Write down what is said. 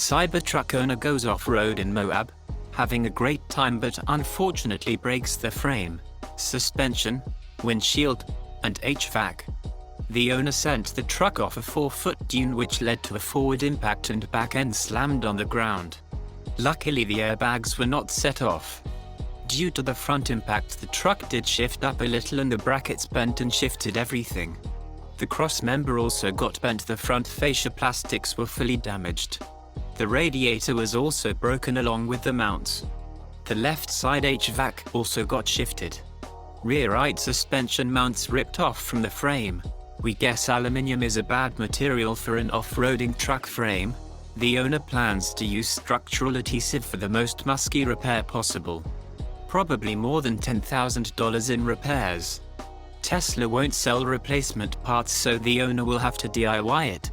CyberTruck owner goes off-road in Moab, having a great time but unfortunately breaks the frame, suspension, windshield, and H-VAC. The owner sent the truck off a 4-foot dune which led to a forward impact and back end slammed on the ground. Luckily the airbags were not set off. Due to the front impact the truck did shift up a little and the brackets bent and shifted everything. The cross member also got bent, the front fascia plastics were fully damaged. The radiator was also broken along with the mounts. The left side H-VAC also got shifted. Rear right suspension mounts ripped off from the frame. We guess aluminium is a bad material for an off-roading truck frame. The owner plans to use structural adhesive for the most musky repair possible. Probably more than $10,000 in repairs. Tesla won't sell replacement parts, so the owner will have to DIY it.